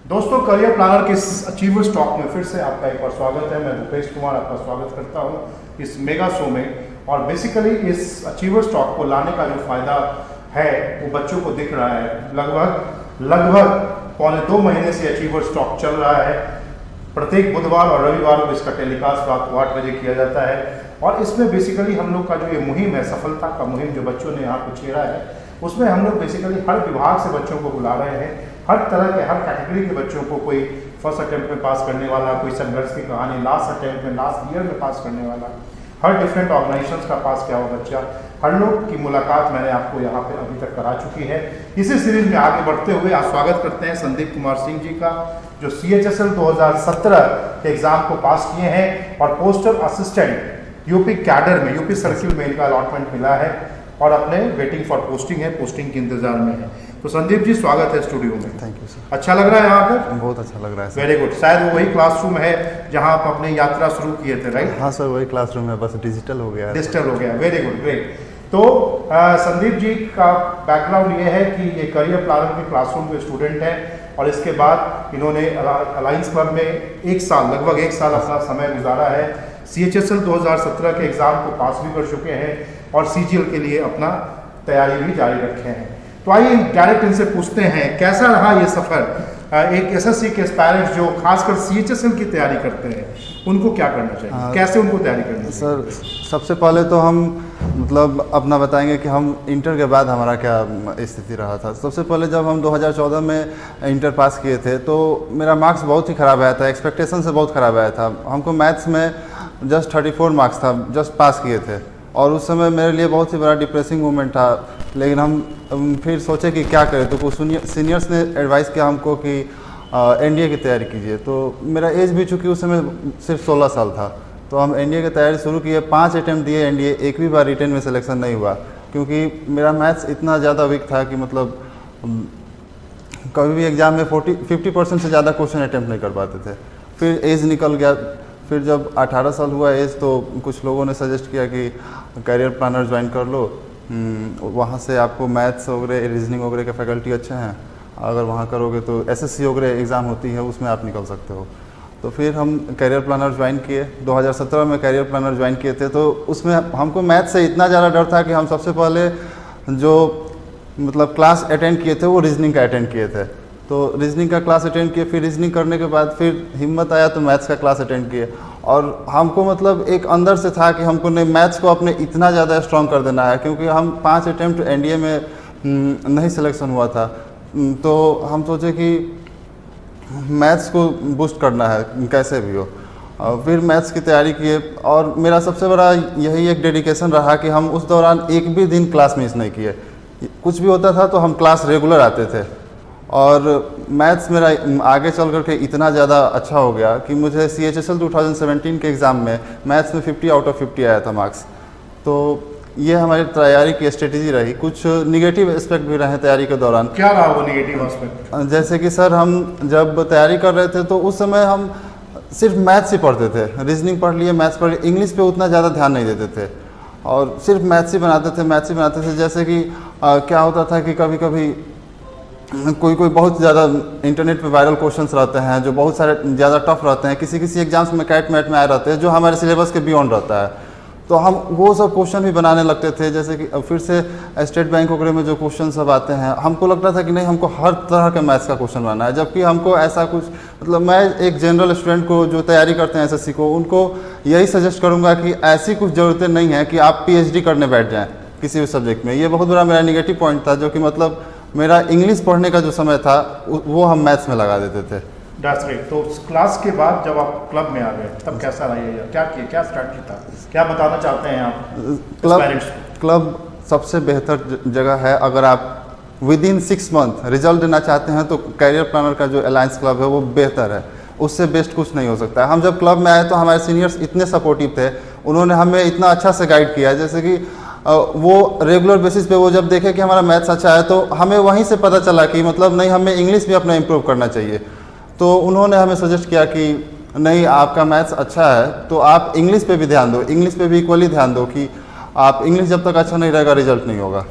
दोस्तों, career planner के इस अचीवर्स टॉक में फिर से आपका एक बार स्वागत है। मैं भूपेश कुमार आपका स्वागत करता हूं इस मेगा शो में। और बेसिकली इस अचीवर्स टॉक को लाने का जो फायदा है वो बच्चों को दिख रहा है। लगभग पौने 2 महीने से अचीवर्स टॉक चल रहा है। प्रत्येक बुधवार और रविवार को इसका टेलीकास्ट रात को 8 बजे किया जाता है। और इसमें बेसिकली हम लोग का जो ये मुहिम है, सफलता का मुहिम जो बच्चों ने यहाँ पे छेड़ा है, उसमें हम लोग बेसिकली हर विभाग से बच्चों को बुला रहे हैं। हर तरह के, हर कैटेगरी के बच्चों को, कोई फर्स्ट अटेम्प्ट में पास करने वाला, कोई संघर्ष की कहानी लास्ट अटेम्प्ट में, लास्ट ईयर में पास करने वाला, हर डिफरेंट ऑर्गेनाइजेशंस का पास किया हुआ बच्चा, हर लोग की मुलाकात मैंने आपको यहाँ पे अभी तक करा चुकी है। इसी सीरीज में आगे बढ़ते हुए आज स्वागत करते हैं संदीप कुमार सिंह जी का, जो CHSL 2017 के एग्जाम को पास किए हैं और पोस्टल असिस्टेंट यूपी कैडर में, यूपी सर्किल में इनका अलॉटमेंट मिला है और अपने वेटिंग फॉर पोस्टिंग है, पोस्टिंग के इंतजार में है। तो संदीप जी, स्वागत है स्टूडियो में। Thank you sir. अच्छा लग रहा है यहाँ पर? बहुत अच्छा लग रहा है सर। Very good. शायद वो वही क्लासरूम है जहाँ आप अपनी यात्रा शुरू किए थे, राइट? हाँ सर, वही क्लासरूम है, बस डिजिटल हो गया है। डिजिटल हो गया। Very good, great. तो संदीप जी का बैकग्राउंड ये है कि ये करियर प्लानर के क्लासरूम के स्टूडेंट हैं और इसके बाद इन्होंने अलायंस क्लब में लगभग एक साल अपना समय गुजारा है। CHSL 2017 के एग्जाम को पास भी कर चुके हैं और CGL के लिए अपना तैयारी भी जारी रखे हैं। तो आइए डायरेक्ट इनसे पूछते हैं कैसा रहा ये सफ़र। एक SSC के एस्पायरेंट्स जो खासकर CHSL की तैयारी करते हैं, उनको क्या करना चाहिए, कैसे उनको तैयारी करनी चाहिए? सर, सबसे पहले तो हम मतलब अपना बताएंगे कि हम इंटर के बाद हमारा क्या स्थिति रहा था। सबसे पहले जब हम 2014 में इंटर पास किए थे तो मेरा मार्क्स बहुत ही ख़राब आया था, एक्सपेक्टेशन से बहुत ख़राब आया था। हमको मैथ्स में जस्ट 34 मार्क्स था, जस्ट पास किए थे और उस समय मेरे लिए बहुत ही बड़ा डिप्रेसिंग मोमेंट था। लेकिन हम फिर सोचे कि क्या करें, तो कुछ सीनियर्स ने एडवाइस किया हमको कि NDA की तैयारी कीजिए। तो मेरा एज भी चूँकि उस समय सिर्फ 16 साल था, तो हम NDA की तैयारी शुरू किए। 5 अटैम्प्ट दिए NDA, एक भी बार रिटन में सिलेक्शन नहीं हुआ, क्योंकि मेरा मैथ्स इतना ज़्यादा वीक था कि मतलब कभी भी एग्ज़ाम में 50% से ज़्यादा क्वेश्चन अटैम्प्ट नहीं कर पाते थे। फिर एज निकल गया। फिर जब 18 साल हुआ एज, तो कुछ लोगों ने सजेस्ट किया कि करियर प्लानर ज्वाइन कर लो, वहाँ से आपको मैथ्स वगैरह, रीजनिंग वगैरह के फैकल्टी अच्छे हैं, अगर वहाँ करोगे तो SSC वगैरह एग्ज़ाम होती है, उसमें आप निकल सकते हो। तो फिर हम करियर प्लानर ज्वाइन किए। 2017 में करियर प्लानर ज्वाइन किए थे। तो उसमें हमको मैथ्स से इतना ज़्यादा डर था कि हम सबसे पहले जो मतलब क्लास अटेंड किए थे वो रीजनिंग का अटेंड किए थे। तो रीजनिंग का क्लास अटेंड किए, फिर रीजनिंग करने के बाद फिर हिम्मत आया तो मैथ्स का क्लास अटेंड किए। और हमको मतलब एक अंदर से था कि हमको नहीं, मैथ्स को अपने इतना ज़्यादा स्ट्रॉन्ग कर देना है, क्योंकि हम 5 अटेम्प्ट NDA में नहीं सिलेक्शन हुआ था। तो हम सोचे कि मैथ्स को बूस्ट करना है कैसे भी हो। फिर मैथ्स की तैयारी किए और मेरा सबसे बड़ा यही एक डेडिकेशन रहा कि हम उस दौरान एक भी दिन क्लास मिस नहीं किए। कुछ भी होता था तो हम क्लास रेगुलर आते थे। और मैथ्स मेरा आगे चल कर के इतना ज़्यादा अच्छा हो गया कि मुझे CHSL 2017 के एग्ज़ाम में मैथ्स में 50 आउट ऑफ 50 आया था मार्क्स। तो ये हमारी तैयारी की स्ट्रेटेजी रही। कुछ निगेटिव एस्पेक्ट भी रहे तैयारी के दौरान। क्या रहा वो निगेटिव एस्पेक्ट? जैसे कि सर, हम जब तैयारी कर रहे थे तो उस समय हम सिर्फ मैथ्स ही पढ़ते थे। रीजनिंग पढ़ लिए, मैथ्स पढ़ लिए, इंग्लिश पे उतना ज़्यादा ध्यान नहीं देते थे और सिर्फ मैथ्स ही बनाते थे। जैसे कि क्या होता था कि कभी कभी कोई बहुत ज़्यादा इंटरनेट पे वायरल क्वेश्चंस रहते हैं जो बहुत सारे ज़्यादा टफ रहते हैं, किसी एग्जाम्स में कैट मैट में आए रहते हैं जो हमारे सिलेबस के बियॉन्ड रहता है। तो हम वो सब क्वेश्चन भी बनाने लगते थे। जैसे कि फिर से स्टेट बैंक वगैरह में जो क्वेश्चन सब आते हैं, हमको लगता था कि नहीं, हमको हर तरह के मैथ्स का क्वेश्चन बनाना है। जबकि हमको ऐसा कुछ, मतलब मैं एक जनरल स्टूडेंट को जो तैयारी करते हैं SSC को, उनको यही सजेस्ट करूँगा कि ऐसी कुछ ज़रूरतें नहीं है कि आप PhD करने बैठ जाएँ किसी भी सब्जेक्ट में। ये बहुत बड़ा मेरा निगेटिव पॉइंट था, जो कि मतलब मेरा इंग्लिश पढ़ने का जो समय था वो हम मैथ्स में लगा देते थे। That's great। तो क्लास के बाद जब आप क्लब में आ गए तब कैसा रहा ये, क्या किया, क्या स्ट्रैटेजी था, क्या बताना चाहते हैं आप? क्लब सबसे बेहतर जगह है। अगर आप विदिन 6 मंथ रिजल्ट देना चाहते हैं तो करियर प्लानर का जो अलायंस क्लब है वो बेहतर है। उससे बेस्ट कुछ नहीं हो सकता है। हम जब क्लब में आए तो हमारे सीनियर्स इतने सपोर्टिव थे, उन्होंने हमें इतना अच्छा से गाइड किया। जैसे कि वो रेगुलर बेसिस पे वो जब देखे कि हमारा मैथ्स अच्छा है तो हमें वहीं से पता चला कि मतलब नहीं, हमें इंग्लिश भी अपना इम्प्रूव करना चाहिए। तो उन्होंने हमें सजेस्ट किया कि नहीं, आपका मैथ्स अच्छा है तो आप इंग्लिश पे भी ध्यान दो, इंग्लिश पे भी इक्वली ध्यान दो कि आप इंग्लिश जब तक अच्छा नहीं रहेगा रिजल्ट नहीं होगा।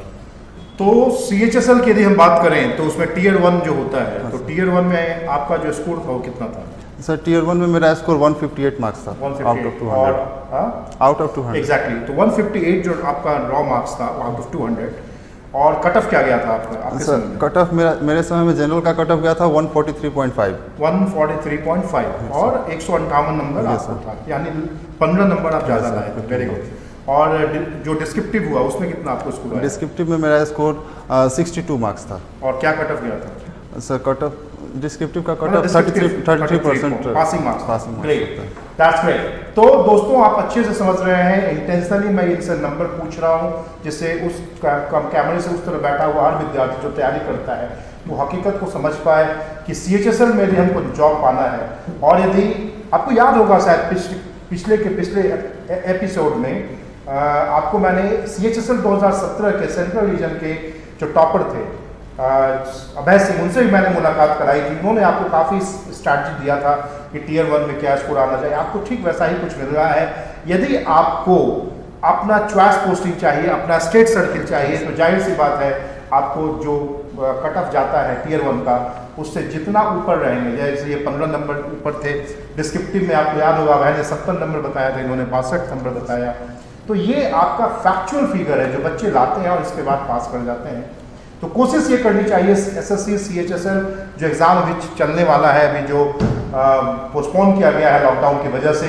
तो CHSL की यदि हम बात करें तो उसमें टियर 1 जो होता है, तो टियर 1 में आपका जो स्कोर था वो कितना था? सर टियर 1 में मेरा स्कोर 158 मार्क्स था, 158 आउट ऑफ 200। और आउट ऑफ 200 एग्जैक्टली, तो 158 जो आपका रॉ मार्क्स था आउट ऑफ 200। और कट ऑफ क्या गया था आपका आपके सर? समय में? कट ऑफ मेरे समय में जनरल का कट ऑफ गया था 143.5 143.5 और 158 नंबर Yes, आपको था, यानी 15 नंबर आप ज़्यादा लाए थे। Very good. और जो डिस्क्रिप्टिव हुआ उसमें कितना आपको स्कोर आया? डिस्क्रिप्टिव में मेरा स्कोर 62 मार्क्स था। और क्या कट ऑफ गया था? सर कट ऑफ डिस्क्रिप्टिव का cut off 33% passing marks. Passing great, that's great. तो दोस्तों आप अच्छे से समझ रहे हैं, इंटेंशनली मैं इनसे नंबर पूछ रहा हूँ जिससे उस कैमरे से उस तरह बैठा हुआ हर विद्यार्थी जो तैयारी करता है वो हकीकत को समझ पाए कि CHSL में यदि हमको जॉब पाना है। और यदि आपको याद होगा शायद पिछले एपिसोड में आपको मैंने CHSL 2017 के सेंट्रल रीजन के जो टॉपर थे अभय सिंह, उनसे भी मैंने मुलाकात कराई थी। उन्होंने आपको काफ़ी स्ट्रैटेजी दिया था कि टियर 1 में क्या स्कोर आना चाहिए। आपको ठीक वैसा ही कुछ मिल रहा है। यदि आपको अपना चॉइस पोस्टिंग चाहिए, अपना स्टेट सर्किल चाहिए, तो जाहिर सी बात है आपको जो कट ऑफ जाता है टियर 1 का उससे जितना ऊपर रहेंगे, जैसे ये 15 नंबर ऊपर थे। डिस्क्रिप्टिव में आपको याद होगा मैंने 70 नंबर बताया था, इन्होंने 62 नंबर बताया। तो ये आपका फैक्चुअल फिगर है जो बच्चे लाते हैं और इसके बाद पास कर जाते हैं। तो कोशिश ये करनी चाहिए SSC CHSL जो एग्ज़ाम अभी चलने वाला है, अभी जो पोस्टपोन किया गया है लॉकडाउन की वजह से,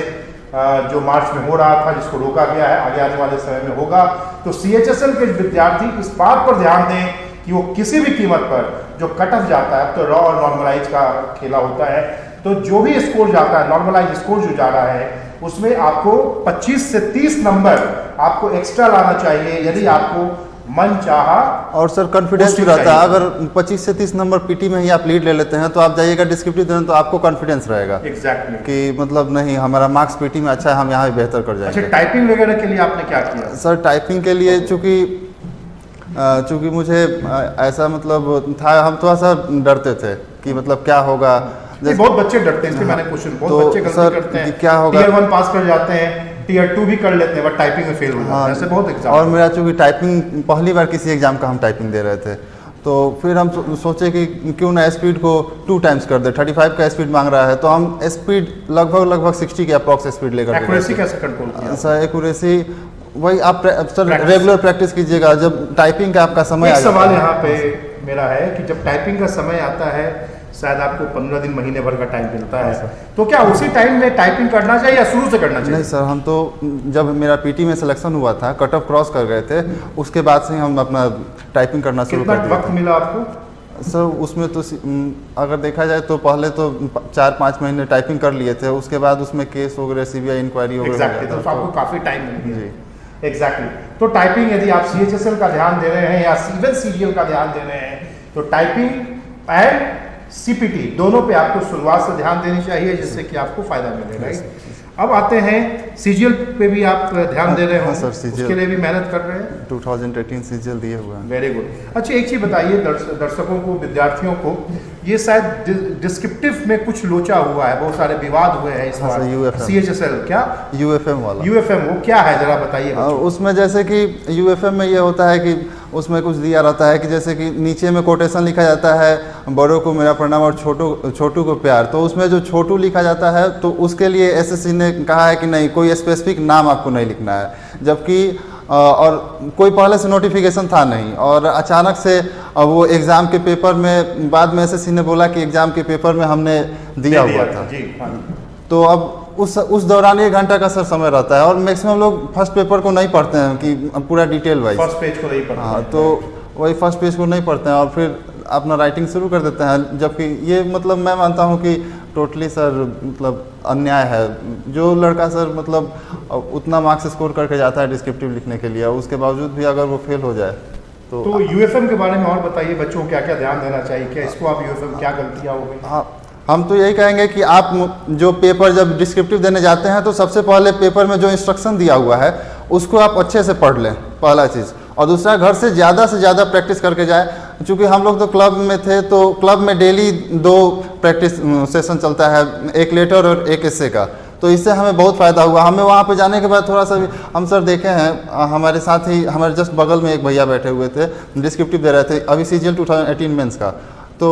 जो मार्च में हो रहा था जिसको रोका गया है, आगे आने वाले समय में होगा। तो CHSL के विद्यार्थी इस बात पर ध्यान दें कि वो किसी भी कीमत पर जो कट ऑफ जाता है, तो रॉ और नॉर्मलाइज का खेला होता है, तो जो भी स्कोर जाता है, नॉर्मलाइज स्कोर जो जा रहा है उसमें आपको 25 से 30 नंबर आपको एक्स्ट्रा लाना चाहिए यदि आपको मन चाहा। और सर कॉन्फिडेंस भी रहता है, अगर 25 से 30 नंबर पीटी में ही आप लीड ले लेते हैं तो आप जाइएगा डिस्क्रिप्टिव देने तो आपको कॉन्फिडेंस रहेगा एग्जैक्टली कि मतलब नहीं हमारा मार्क्स पीटी में अच्छा है, हम यहाँ भी बेहतर कर अच्छा, जाएंगे। टाइपिंग वगैरह के लिए आपने क्या किया? सर टाइपिंग के लिए चूँकि मुझे ऐसा मतलब था, हम थोड़ा सा डरते थे कि मतलब क्या होगा। बहुत बच्चे डरते हैं, इसलिए मैंने क्वेश्चन, बहुत तो बच्चे गलती सर करते हैं, क्या होगा, टियर 1 पास कर जाते हैं, टियर 2 भी कर लेते हैं, बट टाइपिंग में फेल हो जाते हैं। ऐसे बहुत एग्जाम। और मेरा चूँकि टाइपिंग पहली बार किसी एग्जाम का हम टाइपिंग दे रहे थे, तो फिर हम सोचे कि क्यों ना स्पीड को 2 टाइम्स कर दे। 35 का स्पीड मांग रहा है तो हम स्पीड लगभग 60 के अप्रॉक्स स्पीड लेकर। एक्यूरेसी कैसे कंट्रोल किया? सर एक्यूरेसी वही आप सर रेगुलर प्रैक्टिस कीजिएगा। जब टाइपिंग का आपका समय एक सवाल यहाँ पे मेरा है कि जब टाइपिंग का समय आता है, शायद आपको 15 दिन महीने भर का टाइम मिलता है, तो क्या उसी टाइम में टाइपिंग करना चाहिए या शुरू से करना चाहिए? नहीं सर, हम तो जब मेरा पीटी में सिलेक्शन हुआ था, कट ऑफ क्रॉस कर गए थे, उसके बाद से हम अपना टाइपिंग करना शुरू कर दिए। कितना वक्त मिला आपको? सर उसमें तो अगर देखा जाए तो पहले तो 4-5 महीने टाइपिंग कर लिए थे, उसके बाद उसमें केस वगैरह CBI इंक्वायरी वगैरह एग्जैक्टली, तो आपको काफ़ी टाइम मिल गया। एग्जैक्टली, तो टाइपिंग यदि आप CHSL का ध्यान दे रहे हैं या इवन CGL का ध्यान दे रहे हैं, तो टाइपिंग एंड CPT दोनों पे आपको शुरुआत से ध्यान देनी चाहिए जिससे कि आपको फायदा मिले। राइट, अब आते हैं CGL पे भी आप ध्यान दे रहे हो? सर CGL उसके लिए भी मेहनत कर रहे हैं। 2018 CGL दिए हुए हैं। Very good. अच्छा एक चीज़ बताइए दर्शकों को, विद्यार्थियों को, ये शायद डिस्क्रिप्टिव में कुछ लोचा हुआ है, बहुत सारे विवाद हुए हैं इस बार। CHSL क्या UFM वाला? UFM वो क्या है जरा बताइए। उसमें जैसे कि UFM में ये होता है कि उसमें कुछ दिया रहता है कि जैसे कि नीचे में कोटेशन लिखा जाता है, बड़ों को मेरा प्रणाम और छोटू को प्यार। तो उसमें जो छोटू लिखा जाता है तो उसके लिए SSC ने कहा है कि नहीं, कोई स्पेसिफिक नाम आपको नहीं लिखना है, जबकि और कोई पहले से नोटिफिकेशन था नहीं, और अचानक से वो एग्ज़ाम के पेपर में बाद में SSC ने बोला कि एग्ज़ाम के पेपर में हमने दिया हुआ था। तो अब उस दौरान 1 घंटा का सर समय रहता है और मैक्सिमम लोग फर्स्ट पेपर को नहीं पढ़ते हैं कि पूरा डिटेल वाइज, फर्स्ट पेज को नहीं पढ़ते। हाँ, तो वही फर्स्ट पेज को नहीं पढ़ते हैं और फिर अपना राइटिंग शुरू कर देते हैं, जबकि ये मतलब मैं मानता हूँ कि टोटली सर मतलब अन्याय है। जो लड़का सर मतलब उतना मार्क्स स्कोर करके जाता है डिस्क्रिप्टिव लिखने के लिए, उसके बावजूद भी अगर वो फेल हो जाए तो UFM के बारे में और बताइए, बच्चों को क्या क्या ध्यान देना चाहिए, क्या इसको आप UFM क्या गलतियाँ हो गई? हाँ, हम तो यही कहेंगे कि आप जो पेपर जब डिस्क्रिप्टिव देने जाते हैं तो सबसे पहले पेपर में जो इंस्ट्रक्शन दिया हुआ है उसको आप अच्छे से पढ़ लें, पहला चीज़, और दूसरा घर से ज़्यादा प्रैक्टिस करके जाए। चूँकि हम लोग तो क्लब में थे तो क्लब में डेली 2 प्रैक्टिस सेशन चलता है, एक लेटर और एक एस्से का। तो इससे हमें बहुत फ़ायदा हुआ। हमें वहाँ पे जाने के बाद थोड़ा सा भी हम सर देखे हैं, हमारे साथ ही हमारे जस्ट बगल में एक भैया बैठे हुए थे, डिस्क्रिप्टिव दे रहे थे अभी CGL 2018 मेंस का। तो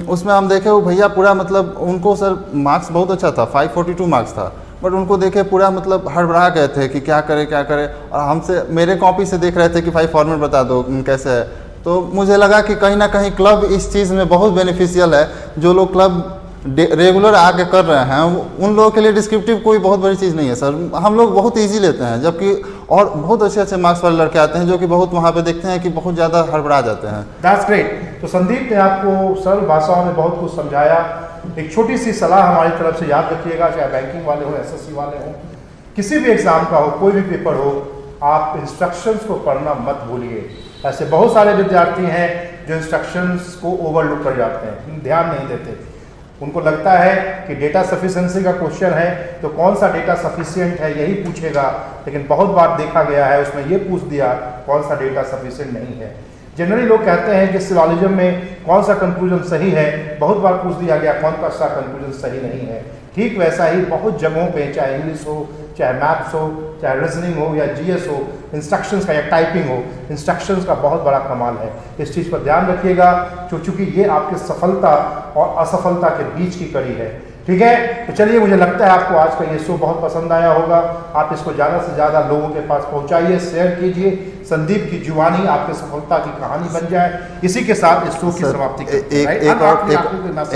उसमें हम देखे वो भैया पूरा मतलब उनको सर मार्क्स बहुत अच्छा था, 542 मार्क्स था, बट उनको देखे पूरा मतलब हड़बड़ा गए थे कि क्या करें क्या करें, और हमसे मेरे कॉपी से देख रहे थे कि भाई फॉर्मेट बता दो कैसे है। तो मुझे लगा कि कहीं ना कहीं क्लब इस चीज़ में बहुत बेनिफिशियल है। जो लोग क्लब रेगुलर आके कर रहे हैं उन लोगों के लिए डिस्क्रिप्टिव कोई बहुत बड़ी चीज़ नहीं है सर, हम लोग बहुत इजी लेते हैं, जबकि और बहुत अच्छे अच्छे मार्क्स वाले लड़के आते हैं जो कि बहुत वहाँ पे देखते हैं कि बहुत ज़्यादा हड़बड़ा जाते हैं। That's great. तो संदीप ने आपको सरल भाषाओं में बहुत कुछ समझाया। एक छोटी सी सलाह हमारी तरफ से याद रखिएगा, चाहे बैंकिंग वाले हो, SSC वाले हो, किसी भी एग्ज़ाम का हो, कोई भी पेपर हो, आप इंस्ट्रक्शंस को पढ़ना मत भूलिए। ऐसे बहुत सारे विद्यार्थी हैं जो इंस्ट्रक्शंस को ओवरलुक कर जाते हैं, ध्यान नहीं देते। उनको लगता है कि डेटा सफिशिएंसी का क्वेश्चन है तो कौन सा डेटा सफिशिएंट है यही पूछेगा, लेकिन बहुत बार देखा गया है उसमें ये पूछ दिया कौन सा डेटा सफिशिएंट नहीं है। जनरली लोग कहते हैं कि सिलोजिज्म में कौन सा कंक्लूजन सही है, बहुत बार पूछ दिया गया कौन सा कंक्लूजन सही नहीं है। ठीक वैसा ही बहुत जगहों पे, चाहे इंग्लिश हो, चाहे मैथ्स हो, चाहे रीजनिंग हो या GS हो, इंस्ट्रक्शंस का या टाइपिंग हो, इंस्ट्रक्शंस का बहुत बड़ा कमाल है। इस चीज़ पर ध्यान रखिएगा क्योंकि ये आपकी सफलता और असफलता के बीच की कड़ी है। ठीक है, तो चलिए, मुझे लगता है आपको आज का ये शो बहुत पसंद आया होगा। आप इसको ज़्यादा से ज़्यादा लोगों के पास पहुँचाइए, शेयर कीजिए। संदीप की जुबानी आपके सफलता की कहानी बन जाए। इसी के साथ इस शो की समाप्ति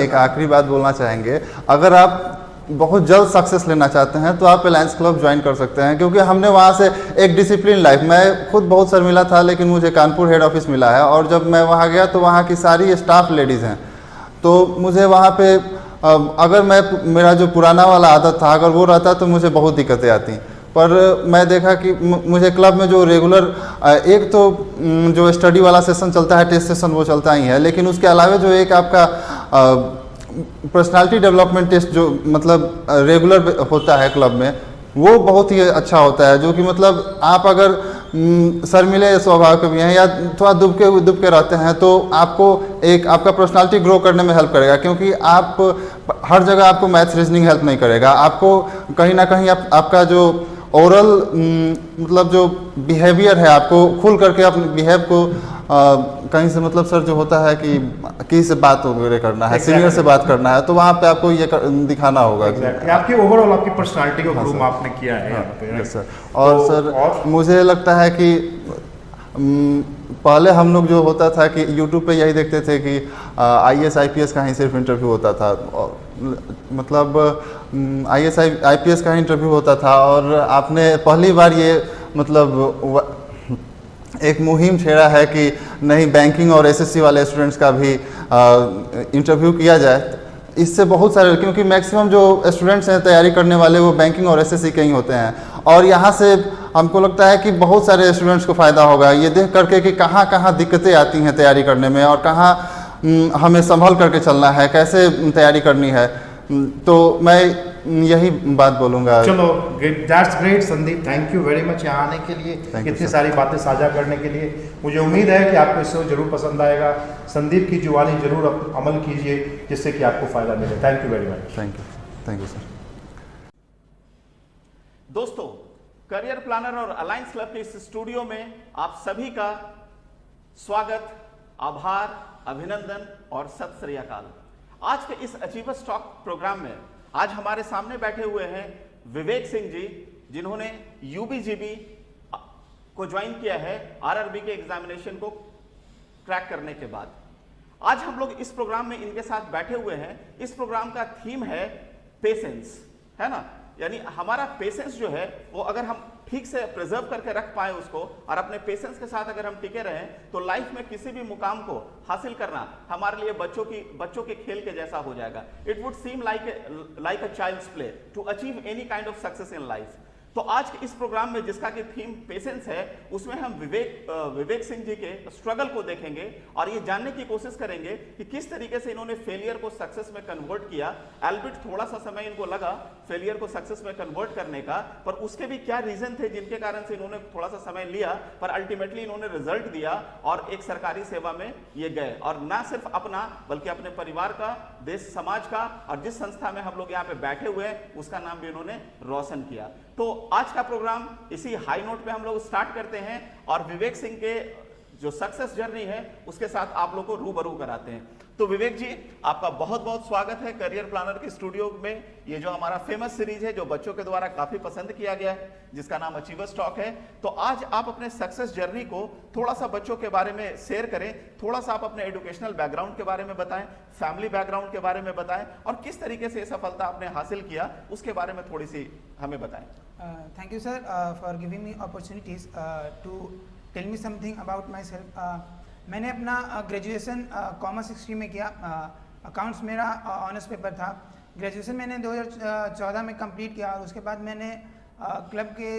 एक आखिरी बात बोलना चाहेंगे, अगर आप बहुत जल्द सक्सेस लेना चाहते हैं तो आप अलायंस क्लब ज्वाइन कर सकते हैं, क्योंकि हमने वहाँ से एक डिसिप्लिन लाइफ, मैं खुद बहुत सर मिला था लेकिन मुझे कानपुर हेड ऑफिस मिला है, और जब मैं वहाँ गया तो वहाँ की सारी स्टाफ लेडीज़ हैं। तो मुझे वहाँ पे अगर मेरा जो पुराना वाला आदत था अगर वो रहता तो मुझे बहुत दिक्कतें आती, पर मैं देखा कि मुझे क्लब में जो रेगुलर एक तो जो स्टडी वाला सेशन चलता है, टेस्ट सेशन, वो चलता ही है, लेकिन उसके अलावा जो एक आपका पर्सनालिटी डेवलपमेंट टेस्ट जो मतलब रेगुलर होता है क्लब में, वो बहुत ही अच्छा होता है। जो कि मतलब आप अगर शर्मीले स्वभाव के भी हैं या थोड़ा दुब के रहते हैं तो आपको एक आपका पर्सनालिटी ग्रो करने में हेल्प करेगा, क्योंकि आप हर जगह आपको मैथ्स रीजनिंग हेल्प नहीं करेगा। आपको कहीं ना कहीं आपका जो ओरल मतलब जो बिहेवियर है, आपको खुल करके अपने बिहेव को कहीं से मतलब सर जो होता है कि किसी से बात वगैरह करना है, सीनियर से बात करना है, तो वहाँ पे आपको ये दिखाना होगा। आपकी ओवरऑल आपकी पर्सनालिटी को ग्रूम आपने किया है यहाँ पे। सर और तो, सर मुझे लगता है कि पहले हम लोग जो होता था कि यूट्यूब पे यही देखते थे कि IAS IPS का ही सिर्फ इंटरव्यू होता था, मतलब IAS IPS का ही इंटरव्यू होता था, और आपने पहली बार ये मतलब एक मुहिम छेड़ा है कि नहीं, बैंकिंग और SSC वाले स्टूडेंट्स का भी इंटरव्यू किया जाए। इससे बहुत सारे, क्योंकि मैक्सिमम जो स्टूडेंट्स हैं तैयारी करने वाले वो बैंकिंग और SSC के ही होते हैं, और यहाँ से हमको लगता है कि बहुत सारे स्टूडेंट्स को फ़ायदा होगा ये देख करके कि कहाँ कहाँ दिक्कतें आती हैं तैयारी करने में, और कहाँ हमें संभल करके चलना है, कैसे तैयारी करनी है। तो मैं यही बात बोलूँगा। चलो, that's great Sandeep, thank you very much यहाँ आने के लिए, इतनी सारी बातें साझा करने के लिए। मुझे उम्मीद है कि आपको इससे जरूर पसंद आएगा। संदीप की जुबानी जरूर अमल कीजिए जिससे कि आपको फ़ायदा मिले। Thank you very much. Thank you sir. दोस्तों, करियर प्लानर और अलायंस क्लब के इस स्टूडियो में आप सभी का स्वागत, आभार, अभिनंदन और सत श्री अकाल। आज के इस अचीवर्स टॉक प्रोग्राम में आज हमारे सामने बैठे हुए हैं विवेक सिंह जी, जिन्होंने UBGB को ज्वाइन किया है RRB के एग्जामिनेशन को क्रैक करने के बाद। आज हम लोग इस प्रोग्राम में इनके साथ बैठे हुए हैं। इस प्रोग्राम का थीम है पेशेंस, है ना, यानी हमारा पेशेंस जो है वो अगर हम ठीक से प्रिजर्व करके रख पाए उसको, और अपने पेशेंस के साथ अगर हम टिके रहें, तो लाइफ में किसी भी मुकाम को हासिल करना हमारे लिए बच्चों के खेल के जैसा हो जाएगा। It would seem like a child's play to achieve any kind of success in life. तो आज के इस प्रोग्राम में जिसका कि थीम पेशेंस है, उसमें हम विवेक सिंह जी के स्ट्रगल को देखेंगे और ये जानने की कोशिश करेंगे कि किस तरीके से इन्होंने फेलियर को सक्सेस में कन्वर्ट किया। एल्बिट थोड़ा सा समय इनको लगा फेलियर को सक्सेस में कन्वर्ट करने का, पर उसके भी क्या रीजन थे जिनके कारण से इन्होंने थोड़ा सा समय लिया, पर अल्टीमेटली इन्होंने रिजल्ट दिया और एक सरकारी सेवा में ये गए, और ना सिर्फ अपना बल्कि अपने परिवार का, देश समाज का, और जिस संस्था में हम लोग यहाँ पे बैठे हुए हैं उसका नाम भी इन्होंने रोशन किया। तो आज का प्रोग्राम इसी हाई नोट पे हम लोग स्टार्ट करते हैं और विवेक सिंह के जो सक्सेस जर्नी है उसके साथ आप लोग को रूबरू कराते हैं। तो विवेक जी, आपका बहुत बहुत स्वागत है करियर प्लानर के स्टूडियो में। ये जो हमारा फेमस सीरीज है जो बच्चों के द्वारा काफी पसंद किया गया है, जिसका नाम अचीवर्स टॉक है, तो आज आप अपने सक्सेस जर्नी को थोड़ा सा बच्चों के बारे में शेयर करें, थोड़ा सा आप अपने एजुकेशनल बैकग्राउंड के बारे में बताएं, फैमिली बैकग्राउंड के बारे में बताएं, और किस तरीके से सफलता आपने हासिल किया उसके बारे में थोड़ी सी हमें बताएं। Thank you sir for giving me opportunities to tell me something about myself. मैंने अपना ग्रेजुएशन कॉमर्स स्ट्रीम में किया, अकाउंट्स मेरा ऑनर्स पेपर था। ग्रेजुएशन मैंने 2014 में कंप्लीट किया और उसके बाद मैंने क्लब के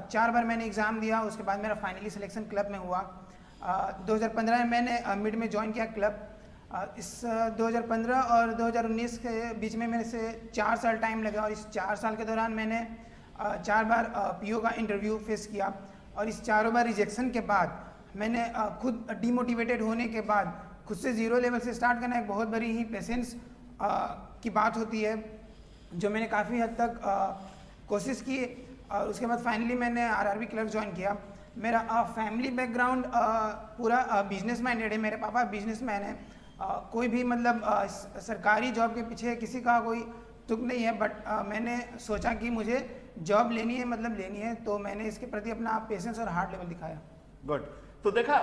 4 बार मैंने एग्ज़ाम दिया, उसके बाद मेरा फाइनली सिलेक्शन क्लब में हुआ। 2015 में मैंने मिड में ज्वाइन किया क्लब। इस 2015 और 2019 के बीच में मेरे से 4 साल टाइम लगा और इस 4 साल के दौरान मैंने 4 बार पीओ का इंटरव्यू फेस किया और इस 4 बार रिजेक्शन के बाद मैंने खुद डिमोटिवेटेड होने के बाद खुद से ज़ीरो लेवल से स्टार्ट करना एक बहुत बड़ी ही पेशेंस की बात होती है, जो मैंने काफ़ी हद तक कोशिश की। और उसके बाद फाइनली मैंने आरआरबी क्लर्क ज्वाइन किया। मेरा फैमिली बैकग्राउंड पूरा बिजनेस माइंडेड है। मेरे पापा बिजनेसमैन हैं। कोई भी मतलब सरकारी जॉब के पीछे किसी का कोई तुक नहीं है, बट मैंने सोचा कि मुझे जॉब लेनी है, मतलब लेनी है, तो मैंने इसके प्रति अपना पेशेंस और हार्ड लेवल दिखाया। गुड। तो देखा,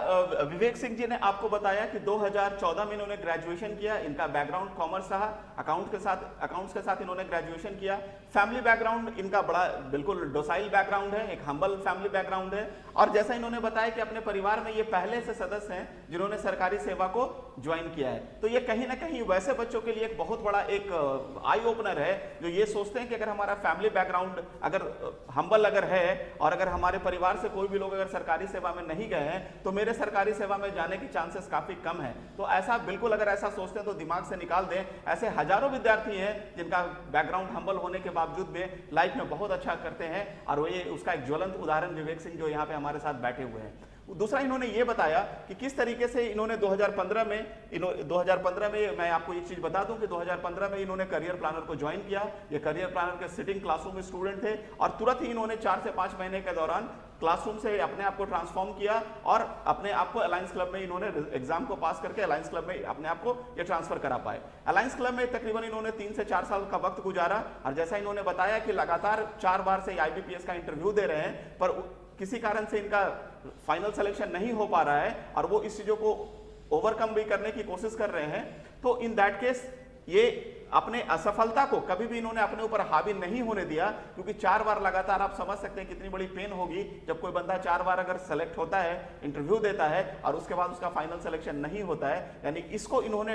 विवेक सिंह जी ने आपको बताया कि 2014 में इन्होंने ग्रेजुएशन किया। इनका बैकग्राउंड कॉमर्स रहा, अकाउंट्स के साथ इन्होंने ग्रेजुएशन किया। फैमिली बैकग्राउंड इनका बड़ा बिल्कुल डोसाइल बैकग्राउंड है, एक हम्बल फैमिली बैकग्राउंड है। और जैसा इन्होंने बताया कि अपने परिवार में ये पहले से सदस्य हैं जिन्होंने सरकारी सेवा को ज्वाइन किया है। तो ये कहीं ना कहीं वैसे बच्चों के लिए एक बहुत बड़ा एक आई ओपनर है जो ये सोचते हैं कि अगर हमारा फैमिली बैकग्राउंड अगर हम्बल अगर है और अगर हमारे परिवार से कोई भी लोग अगर सरकारी सेवा में नहीं गए हैं तो मेरे सरकारी सेवा में जाने की चांसेस काफी कम है। तो ऐसा बिल्कुल अगर ऐसा सोचते हैं तो दिमाग से निकाल दें। ऐसे हजारों विद्यार्थी हैं जिनका बैकग्राउंड हम्बल होने के बावजूद भी लाइफ में बहुत अच्छा करते हैं, और वो ये उसका एक ज्वलंत उदाहरण विवेक सिंह जो यहाँ पे हमारे साथ बैठे हुए हैं। दूसरा इन्होंने ये बताया कि किस तरीके से इन्होंने 2015 में मैं आपको एक चीज बता दूं कि 2015 में इन्होंने करियर प्लानर को ज्वाइन किया। ये करियर प्लानर के सिटिंग क्लासरूम में स्टूडेंट थे और तुरंत ही इन्होंने 4 से 5 महीने के दौरान क्लासरूम से अपने आप को ट्रांसफॉर्म किया और अपने आप को अलायंस क्लब में इन्होंने एग्जाम को पास करके अलायंस क्लब में अपने आप को ये ट्रांसफर करा पाए। अलायंस क्लब में तकरीबन इन्होंने 3 से 4 साल का वक्त गुजारा और जैसा इन्होंने बताया कि लगातार 4 बार से IBPS का इंटरव्यू दे रहे हैं, पर किसी कारण से इनका फाइनल सिलेक्शन नहीं हो पा रहा है और वो इस चीजों को ओवरकम भी करने की कोशिश कर रहे हैं। तो इन दैट केस ये अपने असफलता को कभी भी इन्होंने अपने ऊपर हावी नहीं होने दिया, क्योंकि 4 बार लगातार आप समझ सकते हैं कितनी बड़ी पेन होगी जब कोई बंदा 4 बार अगर सेलेक्ट होता है, इंटरव्यू देता है और उसके बाद उसका फाइनल सिलेक्शन नहीं होता है। यानी इसको इन्होंने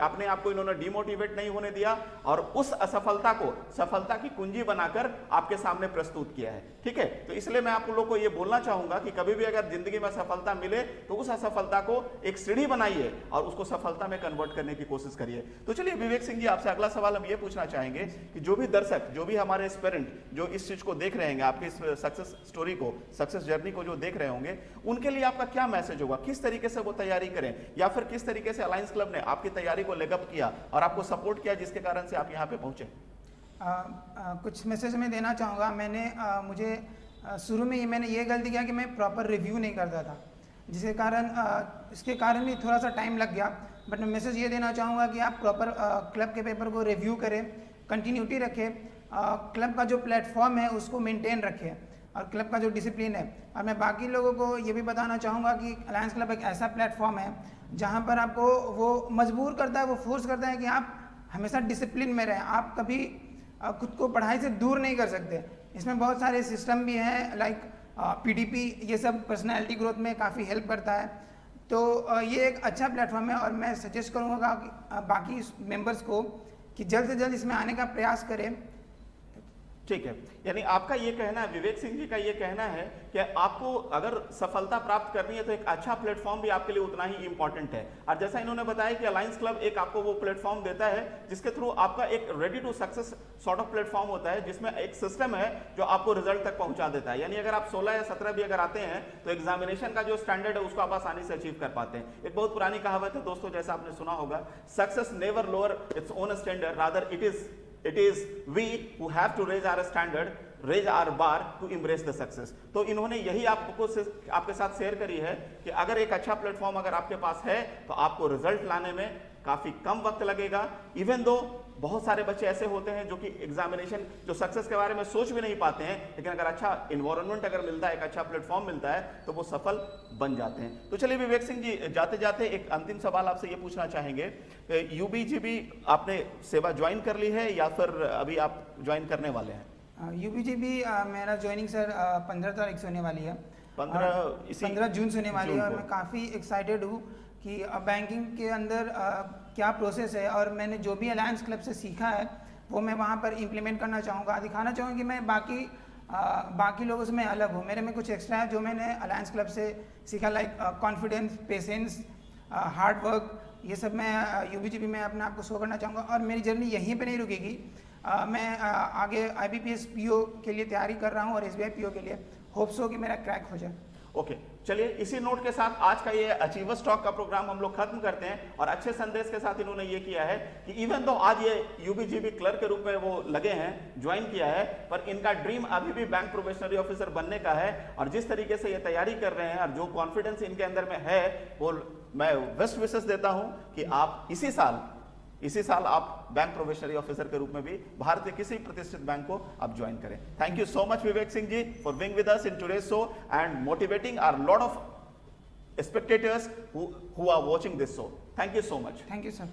अपने आप को इन्होंने डिमोटिवेट नहीं होने दिया और उस असफलता को सफलता की कुंजी बनाकर आपके सामने प्रस्तुत किया है। ठीक है, तो इसलिए मैं आप लोगों को यह बोलना चाहूंगा कि कभी भी अगर जिंदगी में सफलता मिले तो उस असफलता को एक सीढ़ी बनाइए और उसको सफलता में कन्वर्ट करने की कोशिश करिए। तो चलिए विवेक सिंह जी, आपसे अगला सवाल हम ये पूछना चाहेंगे कि जो भी दर्शक, जो भी हमारे एस्पिरेंट जो इस चीज को देख रहे हैं, आपके इस सक्सेस स्टोरी को, सक्सेस जर्नी को जो देख रहे होंगे, उनके लिए आपका क्या मैसेज होगा? किस तरीके से वो तैयारी करें या फिर किस तरीके से अलायंस क्लब ने आपकी तैयारी को लेगअप किया और आपको सपोर्ट किया जिसके कारण से आप यहाँ पे पहुंचे? कुछ मैसेज मैं देना चाहूँगा। मुझे शुरू में मैंने ये गलती किया कि मैं प्रॉपर रिव्यू नहीं करता था, जिसके कारण इसके कारण भी थोड़ा सा टाइम लग गया। बट मैं मैसेज ये देना चाहूँगा कि आप प्रॉपर क्लब के पेपर को रिव्यू करें, कंटिन्यूटी रखें, क्लब का जो प्लेटफॉर्म है उसको मेंटेन रखें और क्लब का जो डिसिप्लिन है। और मैं बाकी लोगों को ये भी बताना चाहूँगा कि अलायंस क्लब एक ऐसा प्लेटफॉर्म है जहाँ पर आपको वो मजबूर करता है, वो फोर्स करता है कि आप हमेशा डिसिप्लिन में रहें। आप कभी खुद को पढ़ाई से दूर नहीं कर सकते। इसमें बहुत सारे सिस्टम भी हैं, लाइक PDP, ये सब पर्सनैलिटी ग्रोथ में काफ़ी हेल्प करता है। तो ये एक अच्छा प्लेटफॉर्म है और मैं सजेस्ट करूँगा कि बाकी मेंबर्स को कि जल्द से जल्द इसमें आने का प्रयास करें। ठीक है, यानी आपका ये कहना है, विवेक सिंह जी का ये कहना है कि आपको अगर सफलता प्राप्त करनी है तो एक अच्छा प्लेटफॉर्म भी आपके लिए उतना ही इंपॉर्टेंट है। और जैसा इन्होंने बताया कि अलायंस क्लब एक आपको वो प्लेटफॉर्म देता है जिसके थ्रू आपका एक ready to success sort of platform होता है, जिसमें एक सिस्टम है जो आपको रिजल्ट तक पहुंचा देता है। यानी अगर आप 16 या 17 भी अगर आते हैं तो एग्जामिनेशन का जो स्टैंडर्ड है उसको आप आसानी से अचीव कर पाते हैं। एक बहुत पुरानी कहावत है दोस्तों, जैसा आपने सुना होगा, success never lower its own standard, rather it is we who have to raise our standard, raise our bar to embrace the success। तो इन्होंने यही आपके साथ शेयर करी है कि अगर एक अच्छा प्लेटफॉर्म अगर आपके पास है तो आपको रिजल्ट लाने में काफी कम वक्त लगेगा। इवन दो बहुत सारे बच्चे ऐसे होते हैं जो कि एग्जामिनेशन जो सक्सेस के बारे में सोच भी नहीं पाते हैं, लेकिन अगर अच्छा इन्वायरमेंट अगर मिलता है, एक अच्छा प्लेटफॉर्म मिलता है तो वो सफल बन जाते हैं। तो चलिए विवेक सिंह जी, जाते जाते एक अंतिम सवाल आपसे ये पूछना चाहेंगे, यूबीजीबी आपने सेवा ज्वाइन कर ली है या फिर अभी आप ज्वाइन करने वाले हैं? यूबीजीबी मेरा ज्वाइनिंग सर 15 तारीख से होने वाली है, 15 जून से होने वाली है। और मैं काफ़ी एक्साइटेड हूँ कि बैंकिंग के अंदर क्या प्रोसेस है, और मैंने जो भी अलायंस क्लब से सीखा है वो मैं वहाँ पर इम्प्लीमेंट करना चाहूँगा। दिखाना चाहूँगा कि मैं बाकी लोगों से मैं अलग हूँ, मेरे में कुछ एक्स्ट्रा है जो मैंने अलायंस क्लब से सीखा, like confidence, patience, hard work, ये सब मैं यूबीजीबी में अपने आप को शो करना चाहूँगा। और मेरी जर्नी यहीं पे नहीं रुकेगी, मैं आगे IBPS PO के लिए तैयारी कर रहा हूँ और SBI PO के लिए होप्स हो कि मेरा क्रैक हो जाए। ओके, चलिए इसी नोट के साथ आज का ये अचीवर्स टॉक का प्रोग्राम हम लोग खत्म करते हैं। और अच्छे संदेश के साथ इन्होंने ये किया है कि इवन दो आज ये यूबीजीबी क्लर्क के रूप में वो लगे हैं, ज्वाइन किया है, पर इनका ड्रीम अभी भी बैंक प्रोबेशनरी ऑफिसर बनने का है। और जिस तरीके से ये तैयारी कर रहे हैं और जो कॉन्फिडेंस इनके अंदर में है, वो मैं बेस्ट विशेस देता हूं कि आप इसी साल आप बैंक प्रोबेशनरी ऑफिसर के रूप में भी भारतीय किसी प्रतिष्ठित बैंक को आप ज्वाइन करें। Thank you so much Vivek Singh ji for being with us in today's show and motivating our lot of spectators who are watching this show. Thank you so much. Thank you, sir.